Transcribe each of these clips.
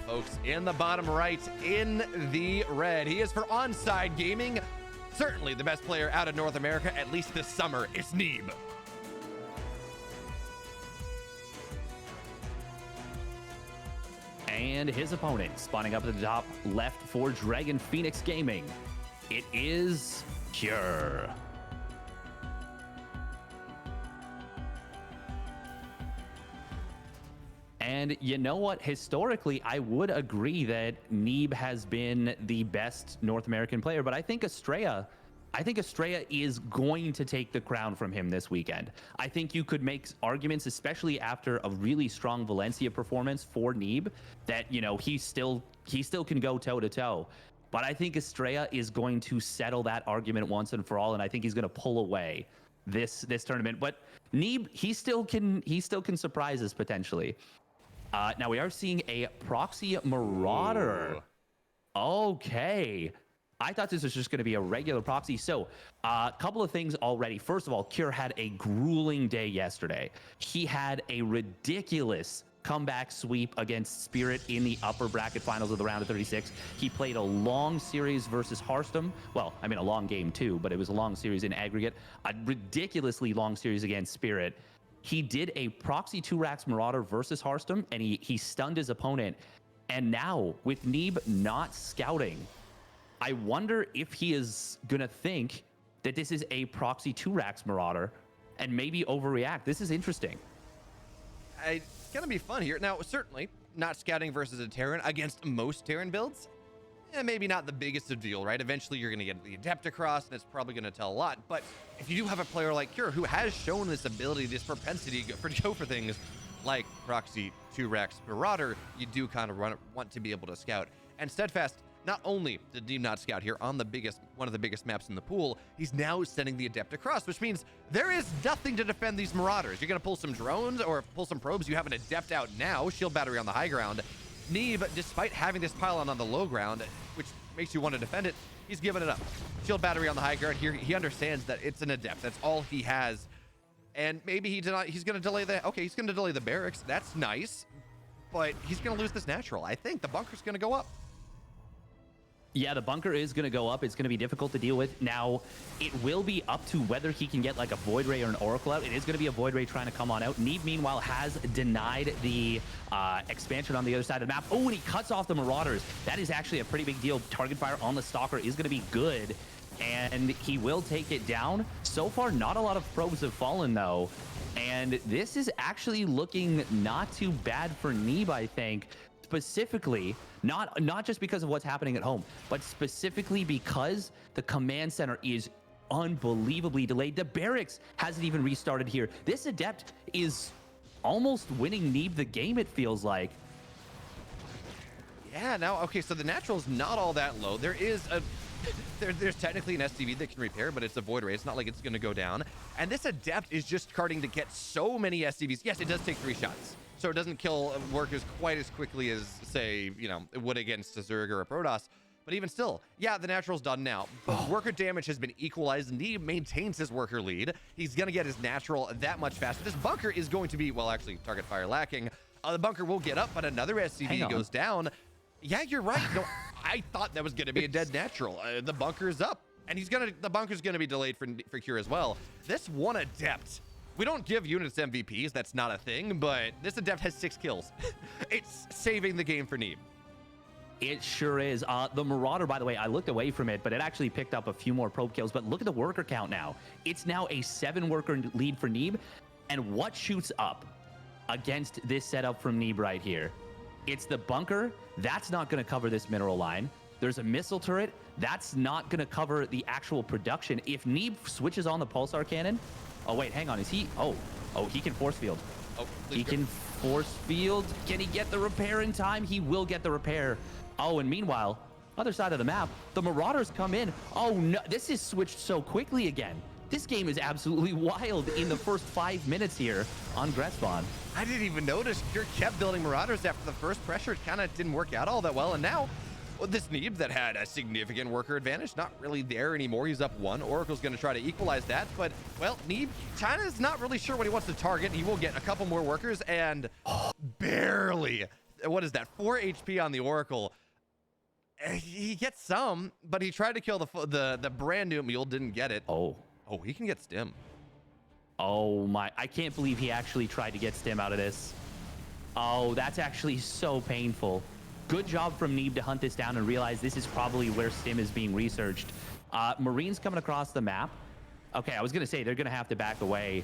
folks, in the bottom right, in the red. He is for Onside Gaming, certainly the best player out of North America, at least this summer. It's Neeb. And his opponent, spawning up at the top left for Dragon Phoenix Gaming. It is Cure. And you know what? Historically, I would agree that Neeb has been the best North American player, but I think Estrella is going to take the crown from him this weekend. I think you could make arguments, especially after a really strong Valencia performance for Neeb, that, you know, he still can go toe to toe. But I think Estrella is going to settle that argument once and for all, and I think he's going to pull away this tournament. But Neeb, he still can surprise us potentially. Now we are seeing a proxy marauder. Ooh. Okay. I thought this was just going to be a regular proxy. So a couple of things already. First of all, Cure had a grueling day yesterday. He had a ridiculous comeback sweep against Spirit in the upper bracket finals of the round of 36. He played a long series versus Hearthstone. Well, I mean, a long game too, but it was a long series in aggregate. A ridiculously long series against Spirit. He did a proxy 2-Rax Marauder versus Hearthstone, and he stunned his opponent. And now, with Neeb not scouting, I wonder if he is going to think that this is a proxy 2-Rax Marauder and maybe overreact. This is interesting. It's going to be fun here. Now, certainly, not scouting versus a Terran against most Terran builds, maybe not the biggest of deal, right? Eventually, you're going to get the Adept across, and it's probably going to tell a lot. But if you do have a player like Cure, who has shown this ability, this propensity to go for things like proxy 2-Rax Marauder, you do kind of want to be able to scout. And Steadfast, not only did Neeb not scout here on one of the biggest maps in the pool, he's now sending the Adept across, which means there is nothing to defend these Marauders. You're going to pull some drones or pull some probes. You have an Adept out now, shield battery on the high ground. Neeb, despite having this pylon on the low ground, which makes you want to defend it, he's giving it up. Shield battery on the high ground here. He understands that it's an Adept. That's all he has. And maybe he's going to delay he's going to delay the barracks. That's nice. But he's going to lose this natural. I think the bunker's going to go up. Yeah, the bunker is going to go up. It's going to be difficult to deal with. Now, it will be up to whether he can get like a Void Ray or an Oracle out. It is going to be a Void Ray trying to come on out. Neeb, meanwhile, has denied the expansion on the other side of the map. Oh, and he cuts off the Marauders. That is actually a pretty big deal. Target fire on the Stalker is going to be good, and he will take it down. So far, not a lot of probes have fallen, though. And this is actually looking not too bad for Neeb, I think. Specifically, not just because of what's happening at home, but specifically because the command center is unbelievably delayed. The barracks hasn't even restarted here. This Adept is almost winning Neeb the game, it feels like. Yeah, now, okay, so the natural is not all that low. There is there's technically an SCV that can repair, but it's a Void Ray. It's not like it's going to go down. And this Adept is just starting to get so many SCVs. Yes, it does take 3 shots. So it doesn't kill workers quite as quickly as, say, you know, it would against a Zerg or a Protoss. But even still, yeah, the natural's done now. Worker damage has been equalized. Neeb maintains his worker lead. He's going to get his natural that much faster. This bunker is going to be, well, actually, target fire lacking. The bunker will get up, but another SCV goes down. Yeah, you're right. No, I thought that was going to be a dead natural. The bunker is up, and the bunker's going to be delayed for Cure as well. This one Adept, we don't give units MVPs. That's not a thing, but this Adept has 6 kills. It's saving the game for Neeb. It sure is. The Marauder, by the way, I looked away from it, but it actually picked up a few more probe kills. But look at the worker count now. It's now a 7-worker lead for Neeb. And what shoots up against this setup from Neeb right here? It's the bunker. That's not going to cover this mineral line. There's a missile turret. That's not going to cover the actual production. If Neeb switches on the pulsar cannon... Oh, wait, hang on. Is he... Oh, he can force field. Oh, he can force field. Can he get the repair in time? He will get the repair. Oh, and meanwhile, other side of the map, the Marauders come in. Oh, no. This is switched so quickly again. This game is absolutely wild in the first 5 minutes here on Gretspawn. I didn't even notice. Cure kept building Marauders after the first pressure. It kind of didn't work out all that well. And now, well, this Neeb that had a significant worker advantage, not really there anymore. He's up 1. Oracle's going to try to equalize that. But, well, Neeb, China's not really sure what he wants to target. He will get a couple more workers and barely what is that? 4 HP on the Oracle. He gets some, but he tried to kill the brand new mule, didn't get it. Oh, he can get stim. oh my! I can't believe he actually tried to get stim out of this. Oh, that's actually so painful. Good job from Neeb to hunt this down and realize this is probably where stim is being researched. Marines coming across the map. Okay, I was gonna say they're gonna have to back away.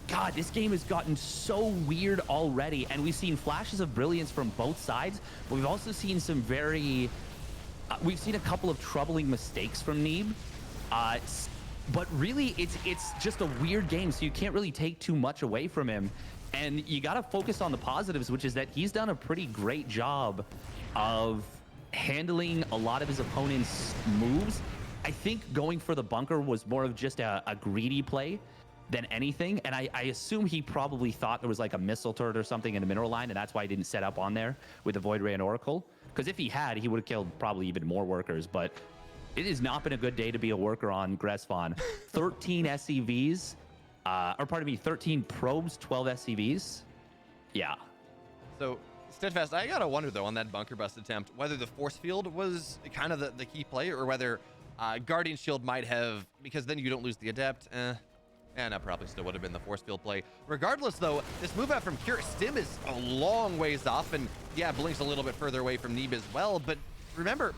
God, this game has gotten so weird already, and we've seen flashes of brilliance from both sides, but we've also seen some very... we've seen a couple of troubling mistakes from Neeb. But really, it's just a weird game, so you can't really take too much away from him. And you got to focus on the positives, which is that he's done a pretty great job of handling a lot of his opponent's moves. I think going for the bunker was more of just a greedy play than anything. And I assume he probably thought there was like a missile turret or something in the mineral line, and that's why he didn't set up on there with the Void Ray and Oracle. Because if he had, he would have killed probably even more workers. But it has not been a good day to be a worker on Gresfon. 13 SCVs, or pardon me, 13 probes, 12 SCVs. Yeah. So, Steadfast, I gotta wonder though on that bunker bust attempt whether the force field was kind of the key play, or whether Guardian Shield might have, because then you don't lose the Adept. And that probably still would have been the force field play. Regardless, though, this move out from Cure, Stim is a long ways off, and yeah, Blink's a little bit further away from Neeb as well. But remember,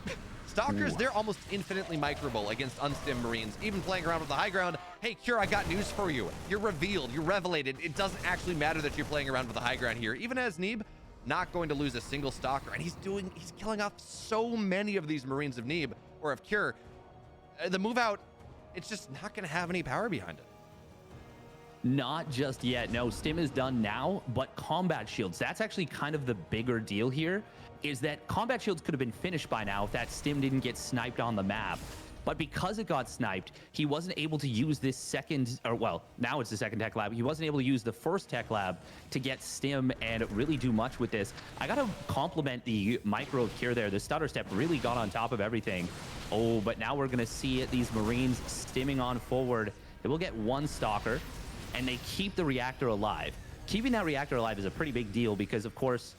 Stalkers, they're almost infinitely microable against unstim Marines. Even playing around with the high ground, hey, Cure, I got news for you. You're revealed, you're revelated. It doesn't actually matter that you're playing around with the high ground here. Even as Neeb, not going to lose a single Stalker, and he's killing off so many of these Marines of Neeb, or of Cure. The move out, it's just not gonna have any power behind it. Not just yet. No, Stim is done now, but combat shields, that's actually kind of the bigger deal here, is that combat shields could have been finished by now if that Stim didn't get sniped on the map. But because it got sniped, he wasn't able to use this second, or well, now it's the second tech lab. He wasn't able to use the first tech lab to get Stim and really do much with this. I gotta compliment the micro Cure there. The stutter step really got on top of everything. Oh, but now we're gonna see it, these Marines stimming on forward. They will get one Stalker, and they keep the reactor alive. Keeping that reactor alive is a pretty big deal because, of course,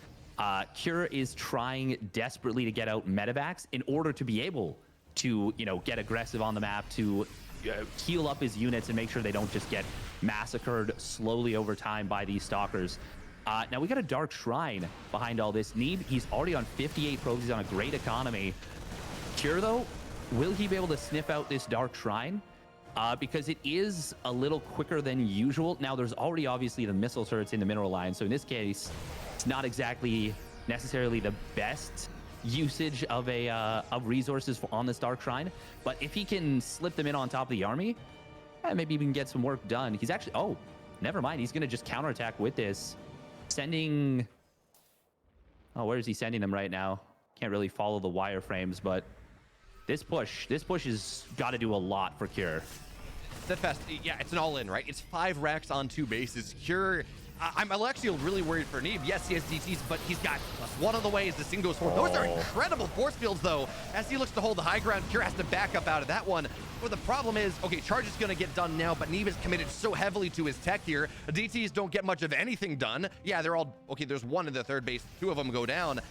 Cure is trying desperately to get out medevacs in order to be able to, you know, get aggressive on the map, to heal up his units and make sure they don't just get massacred slowly over time by these Stalkers. Now we got a Dark Shrine behind all this. Neeb, he's already on 58 probes. He's on a great economy. Cure, though, will he be able to sniff out this Dark Shrine? Because it is a little quicker than usual. Now, there's already obviously the missile turrets in the mineral line, so in this case, it's not exactly necessarily the best usage of of resources on this Dark Shrine. But if he can slip them in on top of the army, maybe we can get some work done. He's actually, oh, never mind. He's going to just counterattack with this, sending... Oh, where is he sending them right now? Can't really follow the wireframes, but this push has got to do a lot for Cure. Steadfast, yeah, it's an all-in, right? It's 5 racks on 2 bases. Cure, I'm actually really worried for Neeb. Yes, he has DTs, but he's got +1 on the way as the Sing goes forward. Those are incredible force fields, though. As he looks to hold the high ground, Cure has to back up out of that one. But the problem is, okay, charge is going to get done now, but Neeb is committed so heavily to his tech here. DTs don't get much of anything done. Yeah, they're all, okay, there's 1 in the third base. 2 of them go down.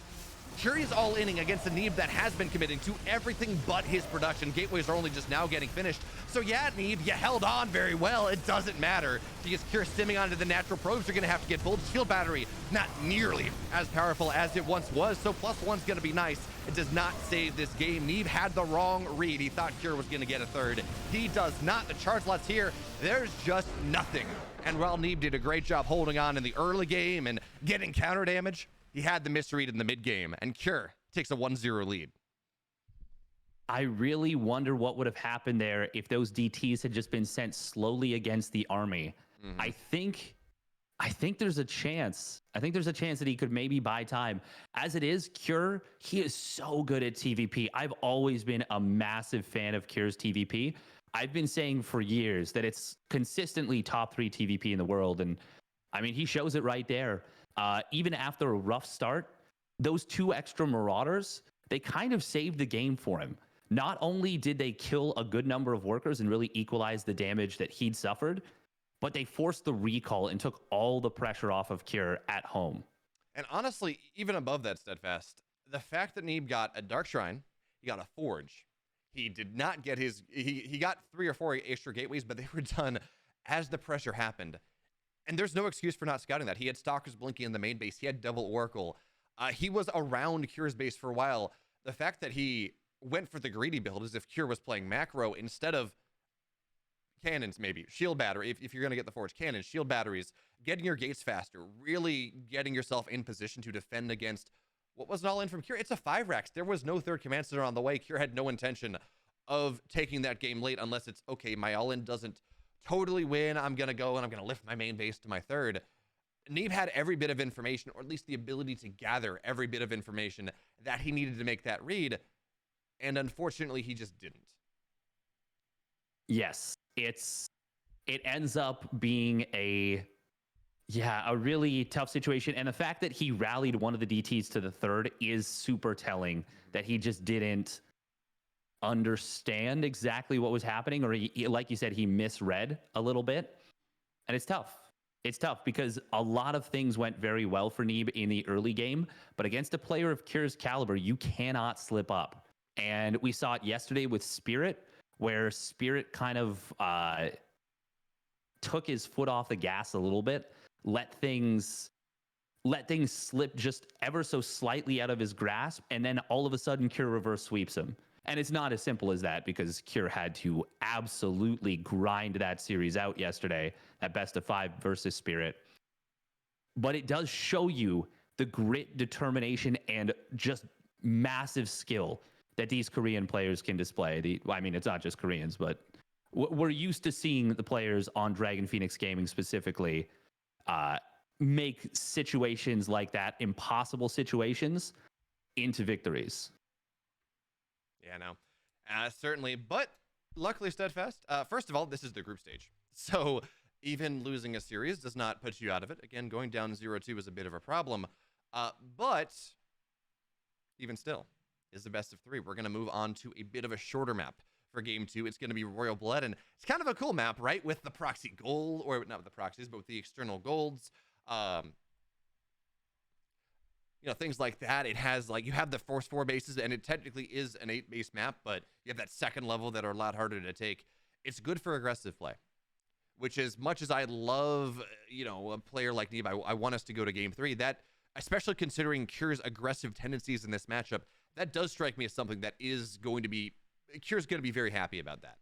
Cure is all-inning against a Neeb that has been committing to everything but his production. Gateways are only just now getting finished. So yeah, Neeb, you held on very well. It doesn't matter because Cure stimming onto the natural probes. You're going to have to get Bulge Shield Battery. Not nearly as powerful as it once was, so +1's going to be nice. It does not save this game. Neeb had the wrong read. He thought Cure was going to get a third. He does not. The charge lots here, there's just nothing. And while Neeb did a great job holding on in the early game and getting counter damage, he had the misread in the mid game, and Cure takes a 1-0 lead. I really wonder what would have happened there if those DTs had just been sent slowly against the army. I think there's a chance. I think there's a chance that he could maybe buy time. As it is, Cure, he is so good at TVP. I've always been a massive fan of Cure's TVP. I've been saying for years that it's consistently top 3 TVP in the world, and I mean, he shows it right there. Even after a rough start, those 2 extra Marauders, they kind of saved the game for him. Not only did they kill a good number of workers and really equalize the damage that he'd suffered, but they forced the recall and took all the pressure off of Cure at home. And honestly, even above that, Steadfast, the fact that Neeb got a Dark Shrine, he got a Forge. He did not get his. He got 3 or 4 extra gateways, but they were done as the pressure happened. And there's no excuse for not scouting that. He had Stalker's Blinky in the main base. He had Double Oracle. He was around Cure's base for a while. The fact that he went for the greedy build as if Cure was playing macro instead of cannons, maybe shield battery. If you're going to get the Forge, cannons, shield batteries, getting your gates faster, really getting yourself in position to defend against what was an all in from Cure. It's a 5 racks. There was no third command center on the way. Cure had no intention of taking that game late unless it's okay. My all in doesn't totally win. I'm going to go and I'm going to lift my main base to my third. Neeb had every bit of information, or at least the ability to gather every bit of information that he needed to make that read. And unfortunately, he just didn't. Yes, it ends up being a really tough situation. And the fact that he rallied one of the DTs to the third is super telling, that he just didn't understand exactly what was happening, or he, like you said, he misread a little bit. And it's tough. It's tough because a lot of things went very well for Neeb in the early game, but against a player of Cure's caliber, you cannot slip up. And we saw it yesterday with Spirit, where Spirit kind of took his foot off the gas a little bit, let things slip just ever so slightly out of his grasp, and then all of a sudden Cure reverse sweeps him. And it's not as simple as that, because Cure had to absolutely grind that series out yesterday at best of 5 versus Spirit. But it does show you the grit, determination, and just massive skill that these Korean players can display. I mean, it's not just Koreans, but we're used to seeing the players on Dragon Phoenix Gaming specifically make situations like that, impossible situations, into victories. Yeah, no, certainly. But luckily, Steadfast, first of all, this is the group stage. So even losing a series does not put you out of it. Again, going down 0-2 is a bit of a problem. But even still, is the best of 3. We're going to move on to a bit of a shorter map for game 2. It's going to be Royal Blood, and it's kind of a cool map, right? With the proxy gold, or not with the proxies, but with the external golds. You know, things like that. It has, like, you have the Force 4 bases, and it technically is an 8 base map, but you have that second level that are a lot harder to take. It's good for aggressive play, which, as much as I love, you know, a player like Neeb, I want us to go to game 3. That, especially considering Cure's aggressive tendencies in this matchup, that does strike me as something that is going to be, Cure's going to be very happy about that.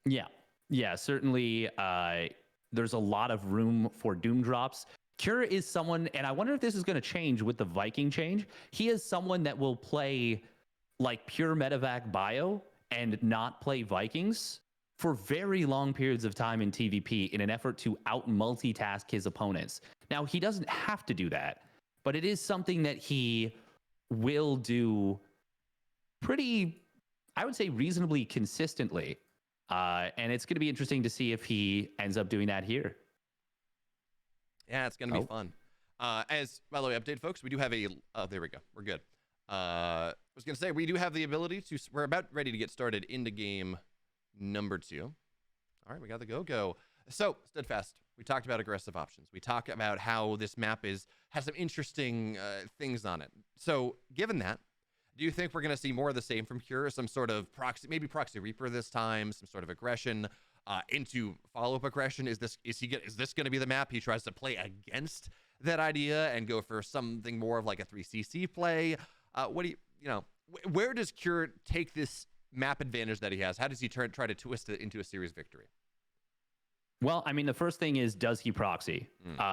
Yeah, certainly. There's a lot of room for Doom drops. Cure is someone, and I wonder if this is going to change with the Viking change. He is someone that will play like pure medevac bio and not play Vikings for very long periods of time in TVP in an effort to out multitask his opponents. Now, he doesn't have to do that, but it is something that he will do pretty, I would say, reasonably consistently. And it's going to be interesting to see if he ends up doing that here. Yeah, it's going to be fun. As, by the way, update, folks, we do have a, there we go. We're good. I was going to say, we do have the ability to, we're about ready to get started into game number 2. All right, we got the go. So, Steadfast, we talked about aggressive options. We talked about how this map has some interesting things on it. So, given that, do you think we're going to see more of the same from Cure? Some sort of proxy, maybe Proxy Reaper this time, some sort of aggression into follow-up aggression? Is this going to be the map he tries to play against that idea and go for something more of like a 3CC play? What do you know, where does Cure take this map advantage that he has? How does he try to twist it into a series victory? Well, I mean, the first thing is, does he proxy?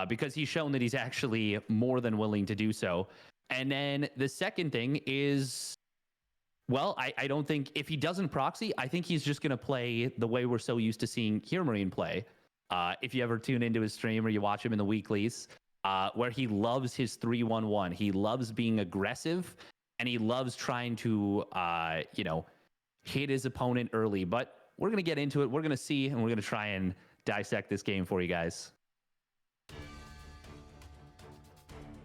Because he's shown that he's actually more than willing to do so. And then the second thing is, well, I don't think, if he doesn't proxy, I think he's just going to play the way we're so used to seeing Marine play. If you ever tune into his stream or you watch him in the weeklies, where he loves his 3-1-1. He loves being aggressive, and he loves trying to, hit his opponent early. But we're going to get into it. We're going to see, and we're going to try and dissect this game for you guys.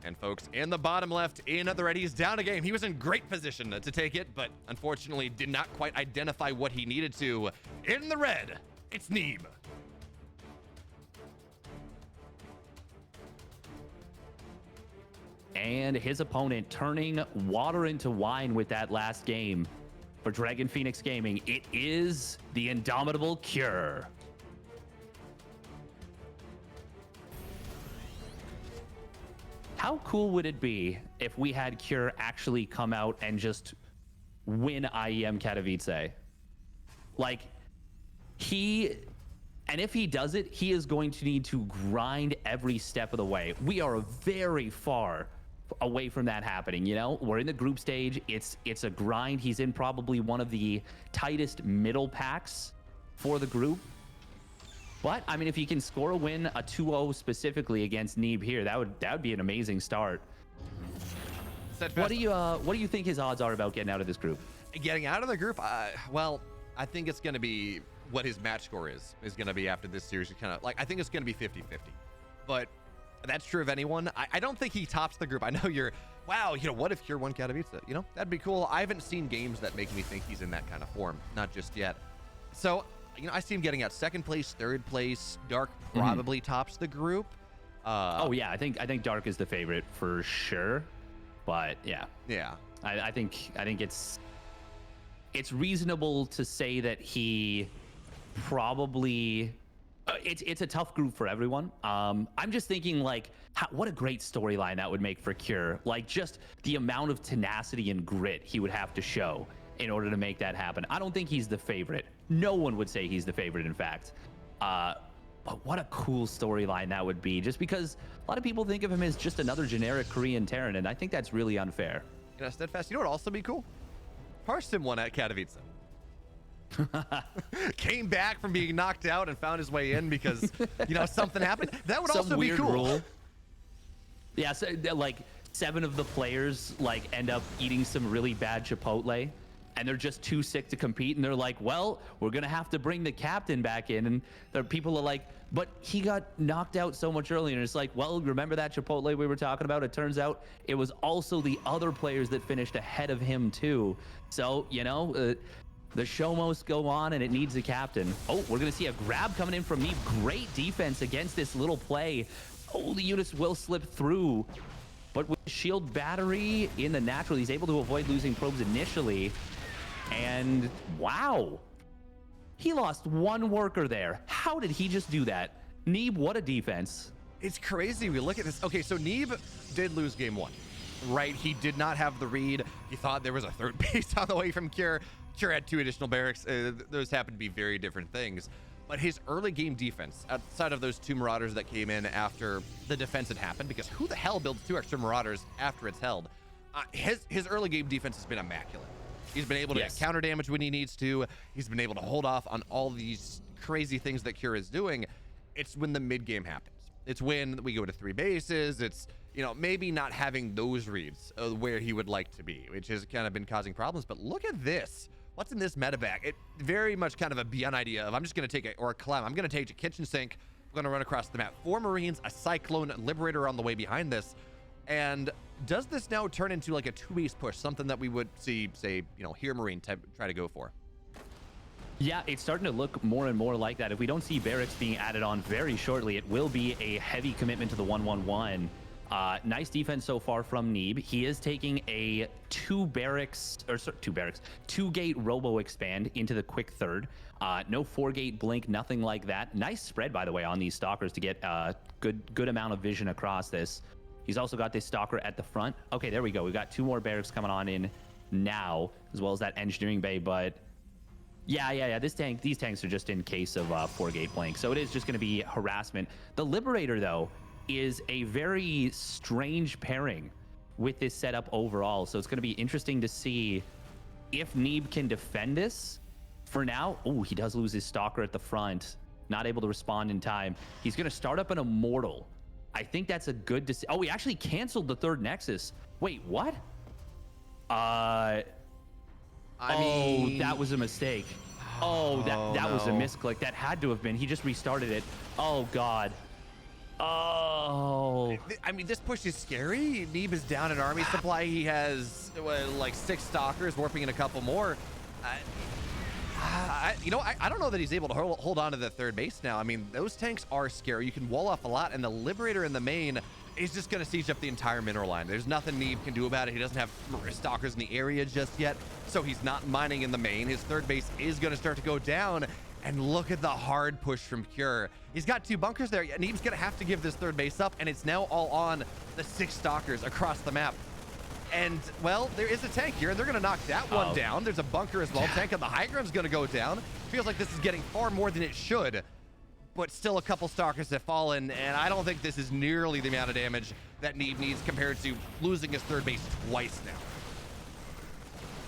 And folks, in the bottom left, in the red, he's down a game. He was in great position to take it, but unfortunately did not quite identify what he needed to. In the red, it's Neeb. And his opponent turning water into wine with that last game for Dragon Phoenix Gaming. It is the indomitable Cure. How cool would it be if we had Cure actually come out and just win IEM Katowice? Like, and if he does it, he is going to need to grind every step of the way. We are very far away from that happening. You know, we're in the group stage. It's a grind. He's in probably one of the tightest middle packs for the group. But I mean, if he can score a win, a 2-0 specifically against Neeb here, that would be an amazing start. What do you think his odds are about getting out of this group? Getting out of the group? Well, I think it's going to be what his match score is going to be after this series. Kind of like, I think it's going to be 50-50. But that's true of anyone. I don't think he tops the group. I know wow, you know, what if Cure won Katowice? You know, that'd be cool. I haven't seen games that make me think he's in that kind of form. Not just yet. So, you know, I see him getting out second place, third place. Dark probably tops the group. Oh yeah, I think Dark is the favorite for sure. But yeah, I think it's reasonable to say that he probably. It's a tough group for everyone. I'm just thinking, like, what a great storyline that would make for Cure. Like, just the amount of tenacity and grit he would have to show in order to make that happen. I don't think he's the favorite. No one would say he's the favorite, in fact. But what a cool storyline that would be, just because a lot of people think of him as just another generic Korean Terran, and I think that's really unfair. You know, Steadfast, you know what would also be cool? Parsim won at Katowice. Came back from being knocked out and found his way in because, you know, something happened. That would also be cool. Rule. Yeah, so, like 7 of the players like end up eating some really bad Chipotle, and they're just too sick to compete, and they're like, well, we're gonna have to bring the captain back in, and the people are like, but he got knocked out so much earlier, and it's like, well, remember that Chipotle we were talking about? It turns out it was also the other players that finished ahead of him too. So, you know, the show must go on, and it needs a captain. Oh, we're going to see a grab coming in from Neeb. Great defense against this little play. Oh, the units will slip through. But with shield battery in the natural, he's able to avoid losing probes initially. And wow, he lost 1 worker there. How did he just do that? Neeb, what a defense. It's crazy. We look at this. Okay, so Neeb did lose game 1, right? He did not have the read. He thought there was a third base on the way from Cure. Cure had 2 additional barracks. Those happen to be very different things. But his early game defense, outside of those 2 Marauders that came in after the defense had happened, because who the hell builds 2 extra Marauders after it's held? His early game defense has been immaculate. He's been able to get counter damage when he needs to. He's been able to hold off on all these crazy things that Cure is doing. It's when the mid game happens. It's when we go to 3 bases. It's, you know, maybe not having those reads where he would like to be, which has kind of been causing problems. But look at this. What's in this meta bag? It very much kind of a beyond idea of I'm just going to take a clam. I'm going to take a kitchen sink. I'm going to run across the map. 4 Marines, a Cyclone, Liberator on the way behind this. And does this now turn into like a 2-base push, something that we would see, say, you know, Here Marine try to go for? Yeah, it's starting to look more and more like that. If we don't see barracks being added on very shortly, it will be a heavy commitment to the 1-1-1. Nice defense so far from Neeb. He is taking a 2-gate robo expand into the quick third. No 4-gate blink, nothing like that. Nice spread, by the way, on these stalkers to get a good amount of vision across this. He's also got this stalker at the front. Okay, there we go. We've got 2 more barracks coming on in now, as well as that engineering bay. But yeah. These tanks are just in case of 4-gate blink, so it is just going to be harassment. The Liberator, though, is a very strange pairing with this setup overall. So it's going to be interesting to see if Neeb can defend this. For now, oh, he does lose his stalker at the front. Not able to respond in time. He's going to start up an Immortal. I think that's a good decision. Oh, he actually canceled the 3rd Nexus. Wait, what? I mean, that was a mistake. Oh, that was a misclick. That had to have been. He just restarted it. Oh, God. Oh. I mean, this push is scary. Neeb is down in army supply. He has like 6 stalkers, warping in a couple more. You know, I don't know that he's able to hold on to the 3rd base now. I mean, those tanks are scary. You can wall off a lot, and the Liberator in the main is just going to siege up the entire mineral line. There's nothing Neeb can do about it. He doesn't have stalkers in the area just yet, so he's not mining in the main. His third base is going to start to go down, and look at the hard push from Cure. He's got 2 bunkers there. Neeb's going to have to give this third base up, and it's now all on the 6 stalkers across the map. And, well, there is a tank here, and they're going to knock that one down. There's a bunker as well. Tank on the high ground's going to go down. Feels like this is getting far more than it should, but still a couple stalkers have fallen, and I don't think this is nearly the amount of damage that Neeb needs compared to losing his third base twice now.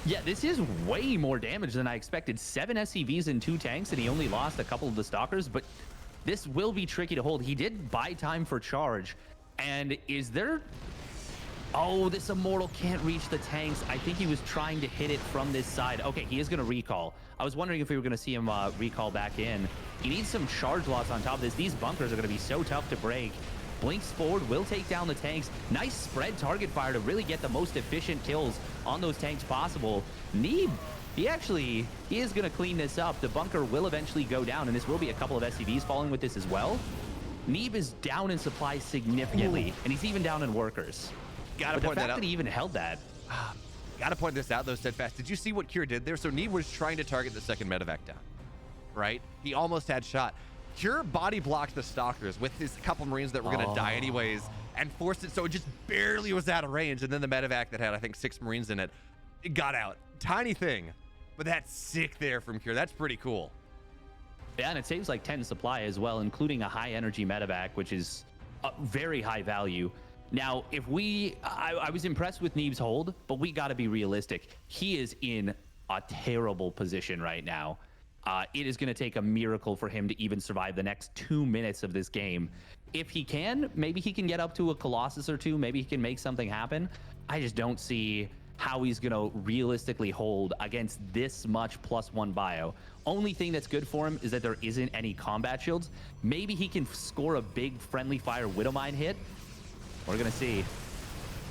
Yeah, this is way more damage than I expected. 7 SCVs and 2 tanks, and he only lost a couple of the stalkers, but this will be tricky to hold. He did buy time for charge, and is there... Oh, this Immortal can't reach the tanks. I think he was trying to hit it from this side. Okay, he is going to recall. I was wondering if we were going to see him recall back in. He needs some charge loss on top of this. These bunkers are going to be so tough to break. Blinks forward, will take down the tanks. Nice spread target fire to really get the most efficient kills on those tanks possible. Neeb, he is going to clean this up. The bunker will eventually go down, and this will be a couple of SCVs falling with this as well. Neeb is down in supply significantly, and he's even down in workers. Gotta point that out. That he even held that. Gotta point this out though, Steadfast. Did you see what Cure did there? So Neeb was trying to target the second medevac down, right? He almost had shot. Cure body blocked the stalkers with his couple Marines that were gonna die anyways, and forced it so it just barely was out of range. And then the medevac that had, I think, 6 Marines in it, it got out. Tiny thing, but that's sick there from Cure. That's pretty cool. Yeah, and it saves like 10 supply as well, including a high energy medevac, which is very high value. Now, if I was impressed with Neeb's hold, but we got to be realistic. He is in a terrible position right now. It is going to take a miracle for him to even survive the next 2 minutes of this game. If he can, maybe he can get up to a Colossus or 2. Maybe he can make something happen. I just don't see how he's going to realistically hold against this much +1 bio. Only thing that's good for him is that there isn't any combat shields. Maybe he can score a big friendly fire Widowmine hit. We're going to see.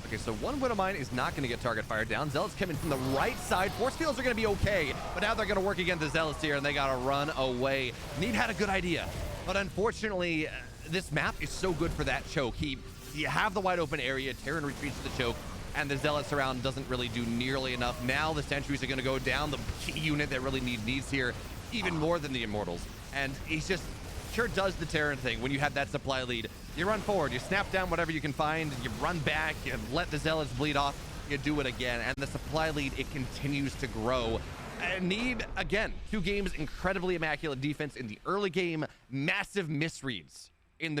Okay, so 1 Widowmine is not going to get target fire down. Zealots coming from the right side. Force fields are going to be okay, but now they're going to work against the Zealots here, and they got to run away. Neeb had a good idea, but unfortunately, this map is so good for that choke. You have the wide open area. Terran retreats to the choke, and the Zealots around doesn't really do nearly enough. Now the Sentries are going to go down. The key unit that really needs here, even more than the Immortals. And he's just... Sure does the Terran thing. When you have that supply lead, you run forward, you snap down whatever you can find, you run back, you let the Zealots bleed off, you do it again, and the supply lead, it continues to grow. And Neeb, again, 2 games, incredibly immaculate defense in the early game, massive misreads in the mid.